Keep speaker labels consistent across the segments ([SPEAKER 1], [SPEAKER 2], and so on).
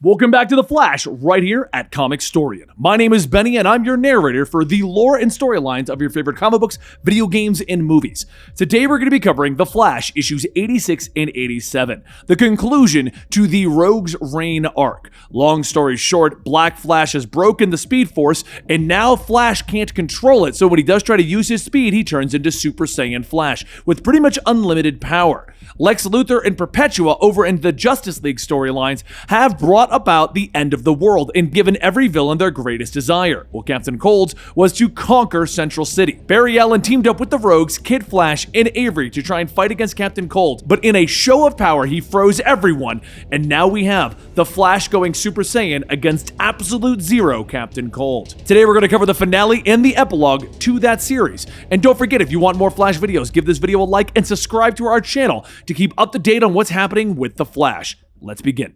[SPEAKER 1] Welcome back to The Flash, right here at Comicstorian. My name is Benny, and I'm your narrator for the lore and storylines of your favorite comic books, video games, and movies. Today we're going to be covering The Flash, issues 86 and 87, the conclusion to the Rogue's Reign arc. Long story short, Black Flash has broken the Speed Force, and now Flash can't control it, so when he does try to use his speed, he turns into Super Saiyan Flash, with pretty much unlimited power. Lex Luthor and Perpetua over in the Justice League storylines have brought about the end of the world and given every villain their greatest desire. Well, Captain Cold's was to conquer Central City. Barry Allen teamed up with the Rogues, Kid Flash, and Avery to try and fight against Captain Cold, but in a show of power, he froze everyone, and now we have the Flash going Super Saiyan against Absolute Zero Captain Cold. Today we're going to cover the finale and the epilogue to that series. And don't forget, if you want more Flash videos, give this video a like and subscribe to our channel to keep up to date on what's happening with the Flash. Let's begin.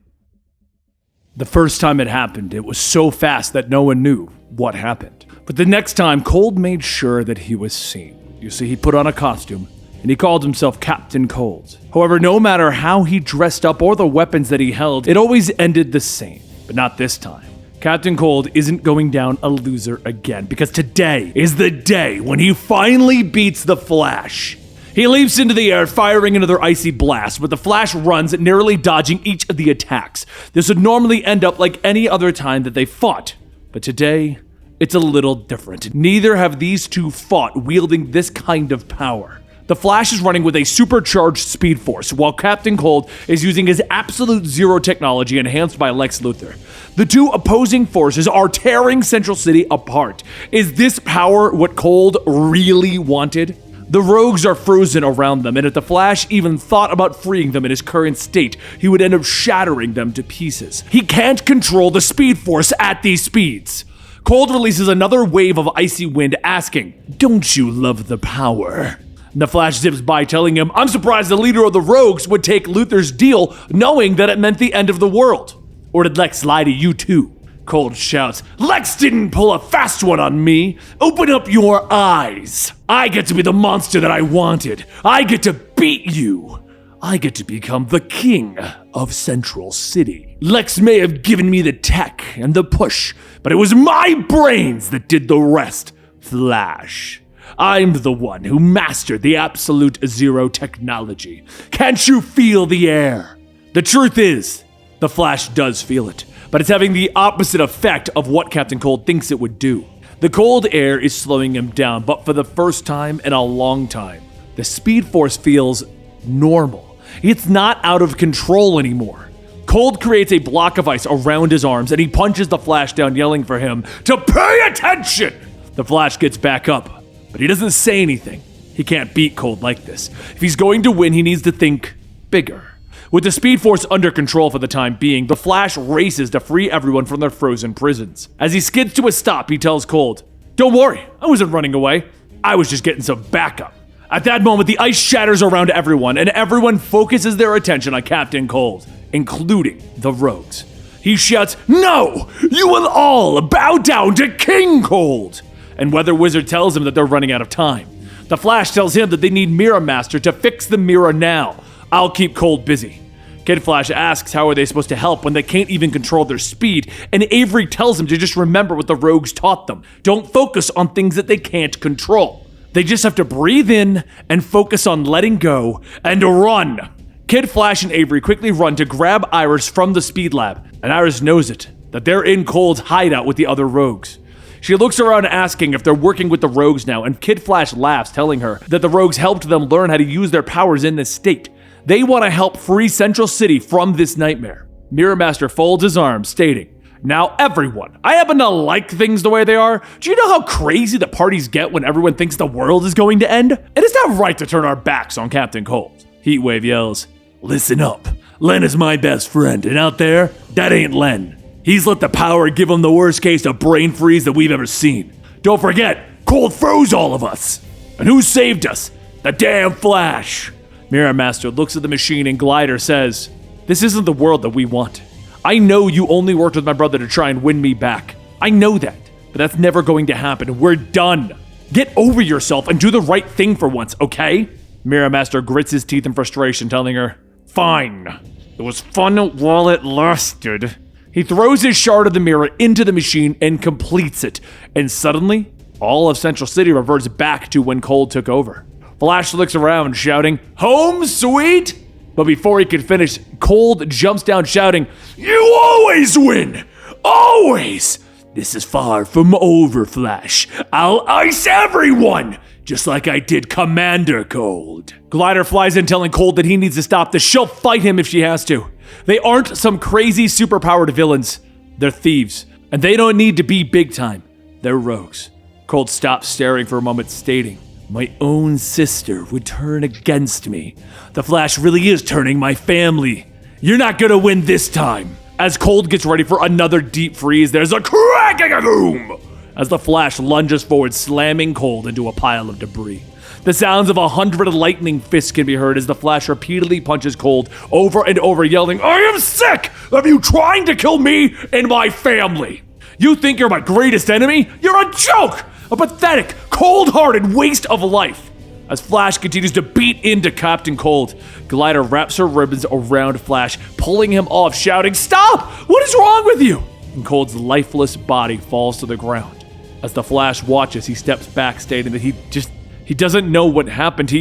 [SPEAKER 1] The first time it happened, it was so fast that no one knew what happened. But the next time, Cold made sure that he was seen. You see, he put on a costume, and he called himself Captain Cold. However, no matter how he dressed up or the weapons that he held, it always ended the same. But not this time. Captain Cold isn't going down a loser again, because today is the day when he finally beats the Flash. He leaps into the air, firing another icy blast, but the Flash runs, narrowly dodging each of the attacks. This would normally end up like any other time that they fought, but today, it's a little different. Neither have these two fought wielding this kind of power. The Flash is running with a supercharged Speed Force, while Captain Cold is using his Absolute Zero technology enhanced by Lex Luthor. The two opposing forces are tearing Central City apart. Is this power what Cold really wanted? The Rogues are frozen around them, and if the Flash even thought about freeing them in his current state, he would end up shattering them to pieces. He can't control the Speed Force at these speeds. Cold releases another wave of icy wind, asking, "Don't you love the power?" And the Flash zips by, telling him, "I'm surprised the leader of the Rogues would take Luthor's deal, knowing that it meant the end of the world. Or did Lex lie to you too?" Cold shouts, "Lex didn't pull a fast one on me. Open up your eyes. I get to be the monster that I wanted. I get to beat you. I get to become the king of Central City. Lex may have given me the tech and the push, but it was my brains that did the rest. Flash. I'm the one who mastered the Absolute Zero technology. Can't you feel the air?" The truth is, the Flash does feel it, but it's having the opposite effect of what Captain Cold thinks it would do. The cold air is slowing him down, but for the first time in a long time, the Speed Force feels normal. It's not out of control anymore. Cold creates a block of ice around his arms, and he punches the Flash down, yelling for him to pay attention. The Flash gets back up, but he doesn't say anything. He can't beat Cold like this. If he's going to win, he needs to think bigger. With the Speed Force under control for the time being, the Flash races to free everyone from their frozen prisons. As he skids to a stop, he tells Cold, "Don't worry, I wasn't running away. I was just getting some backup." At that moment, the ice shatters around everyone, and everyone focuses their attention on Captain Cold, including the Rogues. He shouts, "No! You will all bow down to King Cold!" And Weather Wizard tells him that they're running out of time. The Flash tells him that they need Mirror Master to fix the mirror now. "I'll keep Cold busy." Kid Flash asks how are they supposed to help when they can't even control their speed, and Avery tells him to just remember what the Rogues taught them. Don't focus on things that they can't control. They just have to breathe in and focus on letting go and run. Kid Flash and Avery quickly run to grab Iris from the Speed Lab, and Iris knows it, that they're in Cold's hideout with the other Rogues. She looks around asking if they're working with the Rogues now, and Kid Flash laughs, telling her that the Rogues helped them learn how to use their powers in this state. They want to help free Central City from this nightmare. Mirror Master folds his arms, stating, "Now everyone, I happen to like things the way they are. Do you know how crazy the parties get when everyone thinks the world is going to end? And it's not right to turn our backs on Captain Cold." Heatwave yells, "Listen up. Len is my best friend, and out there, that ain't Len. He's let the power give him the worst case of brain freeze that we've ever seen. Don't forget, Cold froze all of us. And who saved us? The damn Flash." Mirror Master looks at the machine and Glider says, "This isn't the world that we want. I know you only worked with my brother to try and win me back. I know that, but that's never going to happen. We're done. Get over yourself and do the right thing for once, okay?" Mirror Master grits his teeth in frustration, telling her, "Fine. It was fun while it lasted. He throws his shard of the mirror into the machine and completes it. And suddenly, all of Central City reverts back to when Cold took over. Flash looks around, shouting, "Home sweet!" But before he can finish, Cold jumps down shouting, "You always win! Always! This is far from over, Flash. I'll ice everyone! Just like I did Commander Cold." Glider flies in telling Cold that he needs to stop this. She'll fight him if she has to. They aren't some crazy superpowered villains. They're thieves. And they don't need to be big time. They're rogues. Cold stops staring for a moment, stating, "My own sister would turn against me. The Flash really is turning my family. You're not gonna win this time." As Cold gets ready for another deep freeze, there's a cracking a boom as the Flash lunges forward, slamming Cold into a pile of debris. The sounds of 100 lightning fists can be heard as the Flash repeatedly punches Cold over and over, yelling, "I am sick of you trying to kill me and my family. You think you're my greatest enemy? You're a joke! A pathetic, cold-hearted waste of life." As Flash continues to beat into Captain Cold, Glider wraps her ribbons around Flash, pulling him off, shouting, "Stop! What is wrong with you?" And Cold's lifeless body falls to the ground. As the Flash watches, he steps back, stating that he doesn't know what happened.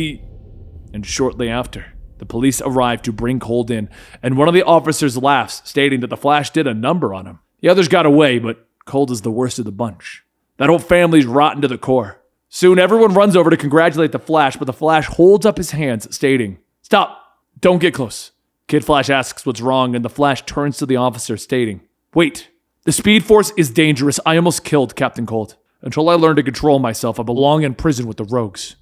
[SPEAKER 1] And shortly after, the police arrive to bring Cold in, and one of the officers laughs, stating that the Flash did a number on him. The others got away, but Cold is the worst of the bunch. That whole family's rotten to the core. Soon, everyone runs over to congratulate the Flash, but the Flash holds up his hands, stating, "Stop! Don't get close." Kid Flash asks what's wrong, and the Flash turns to the officer, stating, "Wait, the Speed Force is dangerous. I almost killed Captain Cold. Until I learn to control myself, I belong in prison with the rogues."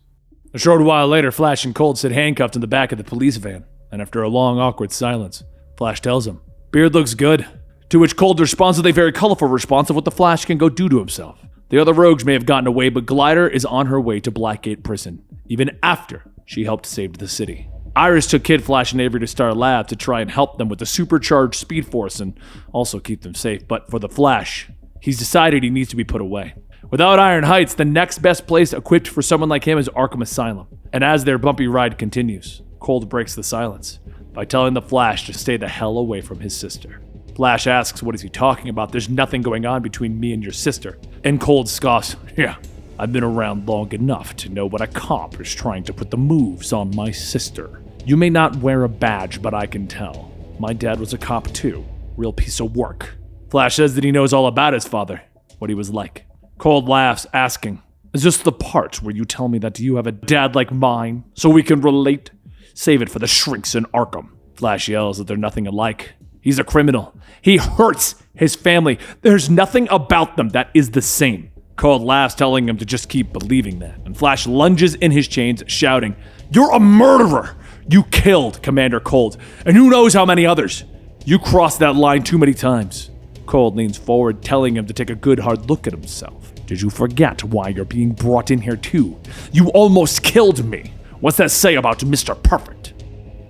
[SPEAKER 1] A short while later, Flash and Cold sit handcuffed in the back of the police van, and after a long, awkward silence, Flash tells him, "Beard looks good." To which Cold responds with a very colorful response of what the Flash can go do to himself. The other rogues may have gotten away, but Glider is on her way to Blackgate Prison, even after she helped save the city. Iris took Kid Flash and Avery to Star Lab to try and help them with the supercharged Speed Force and also keep them safe. But for the Flash, he's decided he needs to be put away. Without Iron Heights, the next best place equipped for someone like him is Arkham Asylum. And as their bumpy ride continues, Cold breaks the silence by telling the Flash to stay the hell away from his sister. Flash asks, "What is he talking about? There's nothing going on between me and your sister." And Cold scoffs, "Yeah, I've been around long enough to know what a cop is trying to put the moves on my sister. You may not wear a badge, but I can tell. My dad was a cop too. Real piece of work." Flash says that he knows all about his father, what he was like. Cold laughs, asking, "Is this the part where you tell me that you have a dad like mine, so we can relate? Save it for the shrinks in Arkham." Flash yells that they're nothing alike. He's a criminal. He hurts his family. There's nothing about them that is the same. Cold laughs, telling him to just keep believing that. And Flash lunges in his chains, shouting, "You're a murderer! You killed Commander Cold, and who knows how many others. You crossed that line too many times." Cold leans forward, telling him to take a good hard look at himself. "Did you forget why you're being brought in here too? You almost killed me. What's that say about Mr. Perfect?"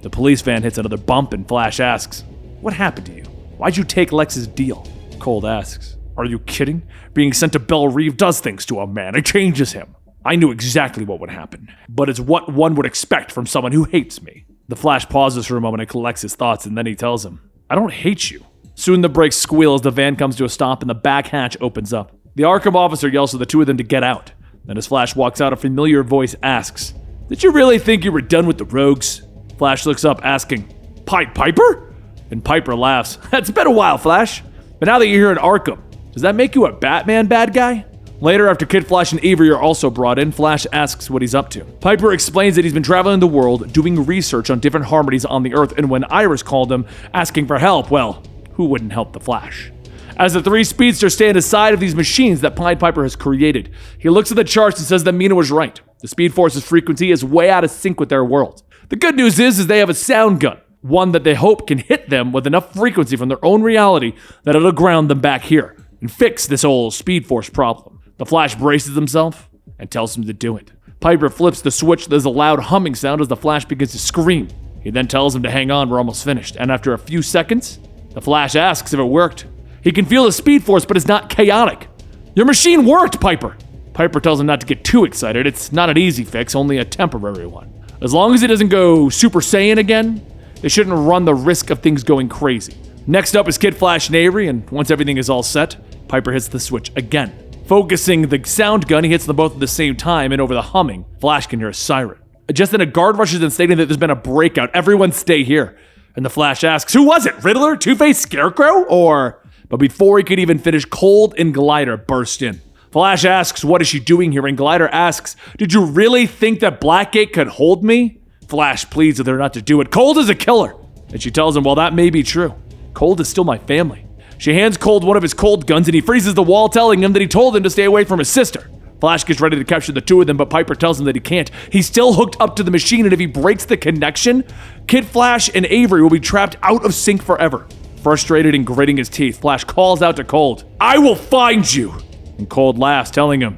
[SPEAKER 1] The police van hits another bump, and Flash asks, "What happened to you? Why'd you take Lex's deal?" Cold asks, "Are you kidding? Being sent to Belle Reve does things to a man. It changes him. I knew exactly what would happen, but it's what one would expect from someone who hates me." The Flash pauses for a moment and collects his thoughts, and then he tells him, "I don't hate you." Soon the brakes squeal as the van comes to a stop and the back hatch opens up. The Arkham officer yells for the two of them to get out. Then as Flash walks out, a familiar voice asks, "Did you really think you were done with the rogues?" Flash looks up, asking, "Pied Piper?" And Piper laughs. "It's been a while, Flash. But now that you're here in Arkham, does that make you a Batman bad guy?" Later, after Kid Flash and Avery are also brought in, Flash asks what he's up to. Piper explains that he's been traveling the world, doing research on different harmonies on the Earth, and when Iris called him, asking for help, well, who wouldn't help the Flash? As the three speedsters stand aside of these machines that Pied Piper has created, he looks at the charts and says that Mina was right. The Speed Force's frequency is way out of sync with their world. The good news is they have a sound gun, one that they hope can hit them with enough frequency from their own reality that it'll ground them back here and fix this old Speed Force problem. The Flash braces himself and tells him to do it. Piper flips the switch. There's a loud humming sound as the Flash begins to scream. He then tells him to hang on, we're almost finished. And after a few seconds, the Flash asks if it worked. He can feel the Speed Force, but it's not chaotic. "Your machine worked, Piper!" Piper tells him not to get too excited. It's not an easy fix, only a temporary one. As long as it doesn't go Super Saiyan again, they shouldn't run the risk of things going crazy. Next up is Kid Flash and Avery, and once everything is all set, Piper hits the switch again. Focusing the sound gun, he hits them both at the same time, and over the humming, Flash can hear a siren. Just then a guard rushes in stating that there's been a breakout. Everyone stay here. And the Flash asks, who was it? Riddler? Two-Face? Scarecrow? Or... But before he could even finish, Cold and Glider burst in. Flash asks, what is she doing here? And Glider asks, did you really think that Blackgate could hold me? Flash pleads with her not to do it. Cold is a killer. And she tells him, well, that may be true. Cold is still my family. She hands Cold one of his Cold guns and he freezes the wall, telling him that he told him to stay away from his sister. Flash gets ready to capture the two of them, but Piper tells him that he can't. He's still hooked up to the machine, and if he breaks the connection, Kid Flash and Avery will be trapped out of sync forever. Frustrated and gritting his teeth, Flash calls out to Cold, I will find you! And Cold laughs, telling him,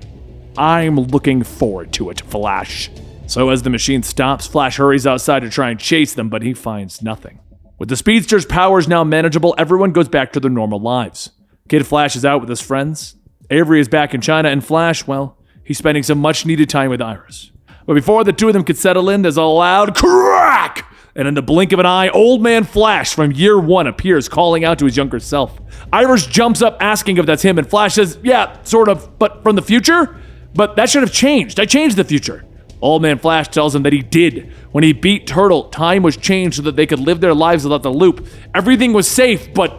[SPEAKER 1] I'm looking forward to it, Flash. So as the machine stops, Flash hurries outside to try and chase them, but he finds nothing. With the Speedster's powers now manageable, everyone goes back to their normal lives. Kid Flash is out with his friends. Avery is back in China, and Flash, well, he's spending some much-needed time with Iris. But before the two of them could settle in, there's a loud crack! And in the blink of an eye, Old Man Flash from year one appears, calling out to his younger self. Iris jumps up asking if that's him, and Flash says, yeah, sort of, but from the future? But that should have changed. I changed the future. Old Man Flash tells him that he did. When he beat Turtle, time was changed so that they could live their lives without the loop. Everything was safe, but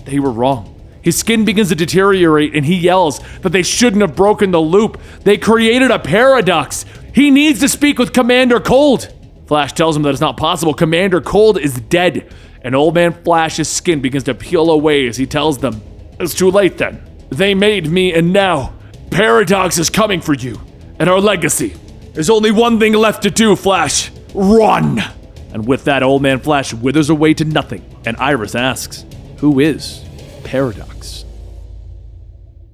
[SPEAKER 1] they were wrong. His skin begins to deteriorate, and he yells that they shouldn't have broken the loop. They created a paradox. He needs to speak with Commander Cold. Flash tells him that it's not possible. Commander Cold is dead. And Old Man Flash's skin begins to peel away as he tells them, it's too late then. They made me, and now Paradox is coming for you and our legacy. There's only one thing left to do, Flash. Run! And with that, Old Man Flash withers away to nothing. And Iris asks, who is Paradox?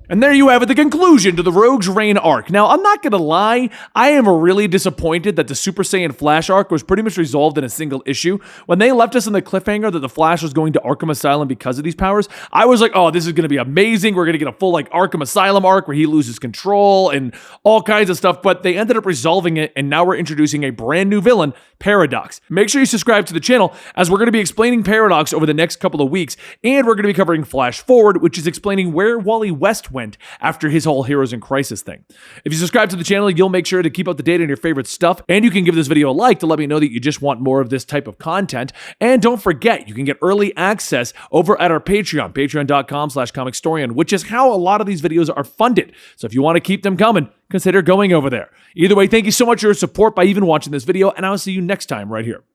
[SPEAKER 1] And there you have it, the conclusion to the Rogue's Reign arc. Now, I'm not gonna lie, I am really disappointed that the Super Saiyan Flash arc was pretty much resolved in a single issue. When they left us in the cliffhanger that the Flash was going to Arkham Asylum because of these powers, I was like, oh, this is gonna be amazing. We're gonna get a full Arkham Asylum arc where he loses control and all kinds of stuff, but they ended up resolving it, and now we're introducing a brand new villain, Paradox. Make sure you subscribe to the channel, as we're gonna be explaining Paradox over the next couple of weeks, and we're gonna be covering Flash Forward, which is explaining where Wally West went after his whole Heroes in Crisis thing. If you subscribe to the channel, you'll make sure to keep up to date on your favorite stuff, and you can give this video a like to let me know that you just want more of this type of content. And don't forget, you can get early access over at our Patreon, patreon.com/Comicstorian, which is how a lot of these videos are funded. So if you want to keep them coming, consider going over there. Either way, thank you so much for your support by even watching this video, and I'll see you next time right here.